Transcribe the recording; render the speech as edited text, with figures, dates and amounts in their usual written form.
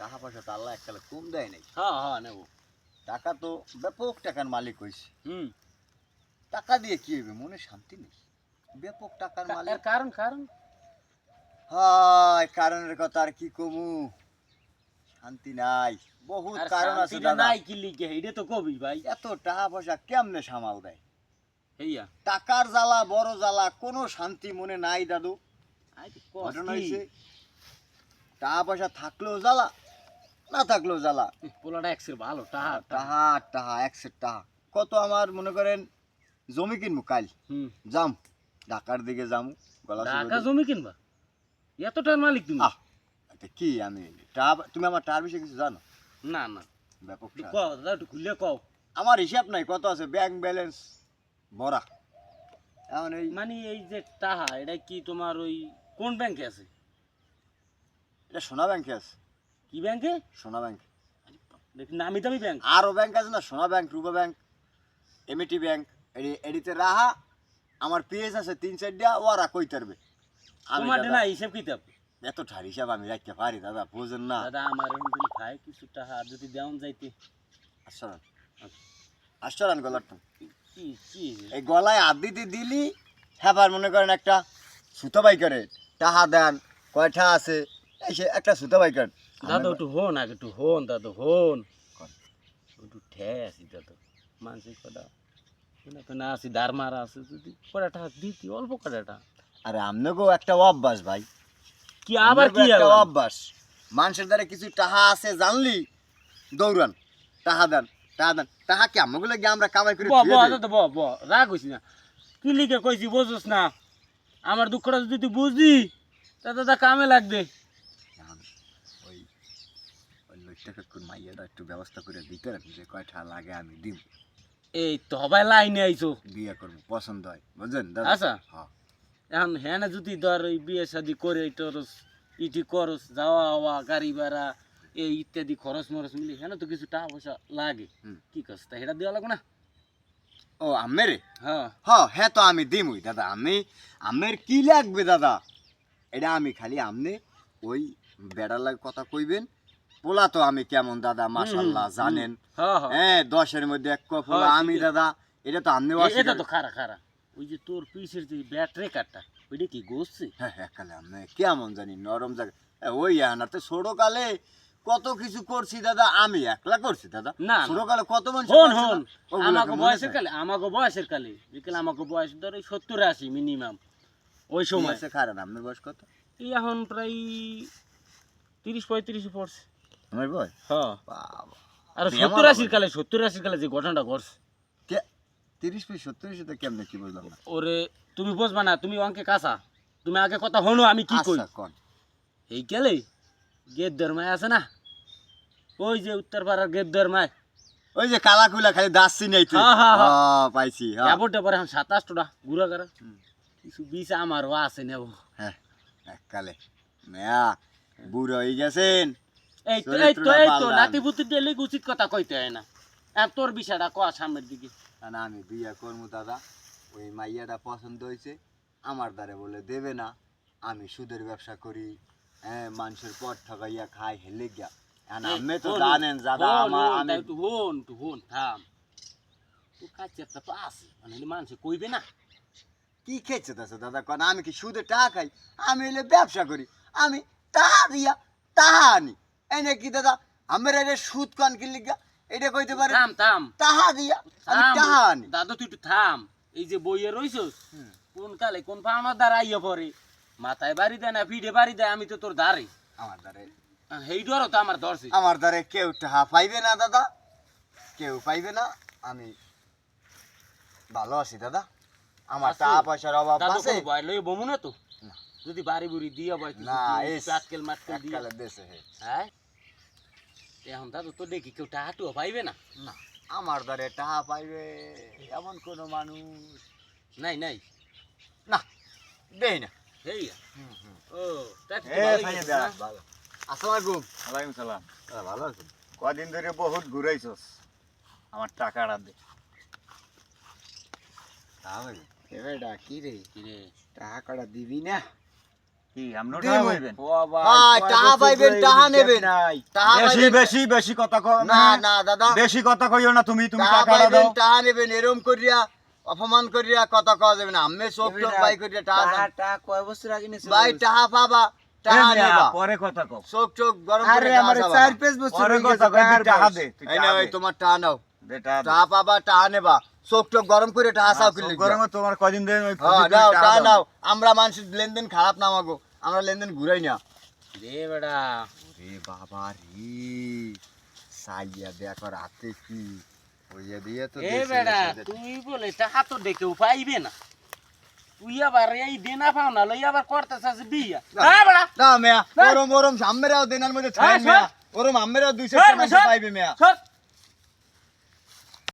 টাকা পয়সা তো আল্লাহ এককালে কম দেয় নাই। হ্যাঁ হ্যাঁ নেব। টাকা তো ব্যাপক টাকার মালিক হইছে। হুম। টাকা দিয়ে কি হইবে? মনে শান্তি নেই। ব্যাপক টাকার মালিক। এর কারণ কারণ হায়, কারণের কথা আর কি কমু? শান্তি নাই। বহুত আর কারণ আছে শান্তিটা দাদা। নাই কি লিখে এটা তো কবি ভাই। এত টাকা পয়সা কেমনে সামাল দেয়? হেইয়া টাকার জ্বালা বড় জ্বালা, কোনো শান্তি মনে নাই দাদু। আই তো ঘটনা কষ্টি হইছে টাকা পয়সা থাকলেও জ্বালা, না থাকলেও জ্বালা। পোলাটা এক্সের ভালো টাহা টাহা। টাহা টাহা একসের টাহা। কত আমার মনে করেন জমি কিনবো কাল, হুম। যাম ঢাকার দিকে যাম। গলা ঢাকা জমি কিনবা? এতটার মালিক তুমি? আহ, এটা কি আমি টাকা, তুমি আমার টাকার বিষয়ে কিছু জানো? না না ব্যাপক একটু টাকা। কও দাদা একটু খুললে কও। আমার হিসাব নাই কত আছে, ব্যাংক ব্যালেন্স ভরা। এখন এই মানে এই যে টাহা এটা কি তোমার ওই কোন ব্যাংকে আছে? এটা সোনা ব্যাংকে আছে। কি ব্যাংকে? সোনা ব্যাংক। দেখি নামি দামি ব্যাংক। আরো ব্যাংক আছে না, সোনা ব্যাংক, রূপা ব্যাংক, এমিটি ব্যাংক। এডিতে রাহা আমার পিএস আছে 3-4টা, ওরা কই তারবে। আমি তোমার দাদা না হিসাব কিতাব। এত ঠার হিসাব আমি রাখতে পারি দাদা, বুঝেন না। দাদা আমার এখন তুমি খাই কিছু টাহা যদি দেওয়ান যাইতে। আসরান আসরান গলাটা কি কি এই গলায় হাত দিতে দিলি হ্যাঁ, মনে করেন একটা সুতো বাই করে টাহা দেন, কয়টা আছে এই সে একটা সুতো বাই করেন। দাদা একটু হন আগে একটু হন দাদা হন একটু ঠে আসি দাদা মানসিক কটা তো না আসি ধার মারা আছে যদি কটাটা দিতি অল্প কটাটা। আরে আমনেগো একটা অভ্যাস ভাই, কি আবার আমনেগো কি একটা আবার? অভ্যাস। মানুষের দ্বারা কিছু টাহা আছে জানলি দৌড়ান, টাহা দেন টাহা দেন। টাহা কি আমগুলো গিয়ে আমরা কামাই করে ব ব থুয়ে দেই? দাদা ব ব রাগ হইছি না কি লিখে কইছি বুঝছ না আমার দুঃখটা যদি তুই বুঝদি তা দাদা কামে লাগবে। এখন ওই ওই লোকটাকে কোন মাইয়াটা একটু ব্যবস্থা করে দিতে রাখি, যে কয়টা লাগে আমি দিব, এই তো হবাই লাইনে আইছো বিয়ে করবো, পছন্দ হয় বুঝলেন দাদা। আচ্ছা হ্যাঁ এখন হ্যাঁ না যদি ধর ওই বিয়ে শাদি করে তোরস ইটি করস যাওয়া আওয়া গাড়ি ভাড়া এই ইত্যাদি খরচ মরচ মিলি হ্যাঁ তো কিছু টাকা পয়সা লাগে। হুম। কি করছ তা এটা দেওয়া লাগবে না? ও আমেরে হ্যাঁ হ্যাঁ তো আমি দিমই দাদা। আমি আমের কি লাগবে দাদা, এটা আমি খালি আমনে ওই বেড়ার লাগে কথা কইবেন। পোলা তো আমি কেমন দাদা মাশাআল্লাহ জানেন। হ্যাঁ হ্যাঁ হ্যাঁ 10-এর মধ্যে এক পোলা হ্যাঁ, আমি ঠিক আছে। দাদা। এটা তো আমনে এটা তো খারা খারা ওই যে তোর পিসের যে ব্যাটারি কার্ডটা ওইটা কি গোসছে? হ্যাঁ হ্যাঁ কালে আমনে কেমন জানি নরম জায়গা। ওই আনাতে ছোট কালে কত কিছু করছি দাদা, আমি একলা করছি দাদা। না, ছোট কালে কত মানুষ হন করছে হন না? ওগুলা আমাকে কি মনে বয়সের আছে? কালে বিকেলে আমাকে বয়স ধর ওই 70-80 মিনিমাম ওই সময়। বয়সে খারাপ, আপনার বয়স কত? এই এখন প্রায় 30-35 পড়ছে। আমার বয়স হ্যাঁ বাবা, আর বিয়ে আমার 70-80 কালে যে ঘটনাটা ঘটছে 30-70 সাথে কেমনে কি বুঝলাম না। ওরে তুমি বুঝবা না, তুমি অঙ্কে কাঁচা, তুমি আগে কথা হনো আমি কি কই। আচ্ছা কোন এই গেলে গেদ্দার মায় আছে না, ওই যে উত্তর পাড়ার গেদ্দার মায়, ওই যে কালা কুলা খালি দাসছি নাই তুই। হ্যাঁ, হ্যাঁ, হ্যাঁ। পাইছি হ্যাঁ এবারটা পরে এখন 27টা ঘুরা করা হুম। কিছু বিষ আমারও আছে নেব। হ্যাঁ এককালে মেয়া বুড়ো হয়ে গেছেন। এই তো চরিত্রটা পাল্টান। নাতি পুতি দিলে উচিত কথা কইতে হয় না। আর তোর বিষয়টা কয়া সামনের দিকে। না আমি বিয়ে করবো দাদা, ওই মাইয়াটা পছন্দ হয়েছে, আমার দ্বারে বলে দেবে না। আমি সুদের ব্যবসা করি, হ্যাঁ মানুষের পথ ঠকাইয়া খাই হেলে গিয়া। আপনি তো জানেন দাদা আমার আমি একটু হন থাম তো কাছেরটা তো আছে মানে মানুষ কইবে না। কি খেয়েছে দাদা কন, আমি কি সুদে টাকা খাই? আমি হলে ব্যবসা করি, আমি টাকা দিয়া টাকা আনি। এনে কি দাদা আমার এটা সুদ কান কি লিগা এটা কইতে পারে? থাম থাম টাকা দিয়া আমি থাম টাকা আনি। দাদা তুই একটু থাম। এই যে বইয়ে রইছস কোন কালে কোন পা আমার দ্বারা আইয়া পড়ে মাথায় বাড়ি দেয় না পিঠে বাড়ি দেয়, আমি তো তোর দ্বারে আমার দ্বারে সেই ডরও তো আমার ধরছে। আমার দ্বারে কেউ টাকা পাইবে না দাদা, কেউ পাইবে না। আমি ভালো আছি দাদা, আমার আছে? টাকা পয়সার অভাব দাদু আছে কোনো ভয় লই বমু না তো? না। যদি বাড়ি বুড়ি দিয়া বয় না এই পাটকেল মাটকেল দিয়া এককালে দেশে হে হ্যাঁ এখন দাদু তো দেখি কেউ টাহাটুও পাইবে না। না, আমার দ্বারে টাকা পাইবে এমন কোন মানুষ নাই নাই না, দেই না। হেইয়া ও তা তো এ ভালোই ভাই গেছে দা না? ভালো। আসসালামু ওয়ালাইকুম সালাম। আলাইকুম। ভালো আছেন? কদিন ধরে বহুত ঘুরাইছস, আমার টাকাটা দে। তাহলে এবারটা কি রে, কি রে টাকা কটা দিবি না? কি আপনি দিমু। টাকা পাইবেন ও ভাই হ্যাঁ, কয় টাকা বছর পাইবেন, ধরে টাকা এদিকে নেবেন। নাই। টাকা বেশি পাইবেন- বেশি বেশি কথা কও না না দাদা, বেশি কথা কইও না তুমি তুমি টাকা টাকাটা পাইবেন, দাও টাকা নেবেন, এরম করিয়া অপমান করিয়া কথা কওয়া যাবে না। আমি চোখ টোক বাই করিয়া টাকা চান। টাকা কয় বছর আগে নিছে ভাই টাকা পাবা, এ টাকা মিয়া, নেবা, পরে কথা কও চোখ টোক গরম আরে করে আমার টাকা চাবা 4-5 বছর পরে হয়ে কথা গেছে কই তুই টাকা বয়স। দে তুই এই টাকা না দে ভাই, তোমার টাকা নাও, দে টাকা দে। টাকা পাবা, টাকা নেবা, চোখ টোক গরম করে টাকা চাও চোখ কিনলে গরমে তোমার কদিন ধরে ওই হ্যাঁ খুশি করে নাও, টাকা টাকা দাও। নাও। আমরা মানুষের লেনদেন খারাপ না আমাগো, আমরা লেনদেন ঘুরাই না। রে বেটা রে বাবা রে, সাইয়া দেখো রাতে কি ওইয়া দিয়ে তো এ দেশে বেটা দেশে তুই বলে টাকা তো দেখেও পাইবে না, তুই আবার এই দেনা পাও না লই আবার করতেছাস বিয়া। হ্যাঁ বেটা না মেয়া, না। ওরম ওরম সামনেরাও দেনার মধ্যে হ্যাঁ, ছাই মেয়া, সর। ওরম আমেরাও 200 সর, টাকা সর। পাইবে মেয়া। সর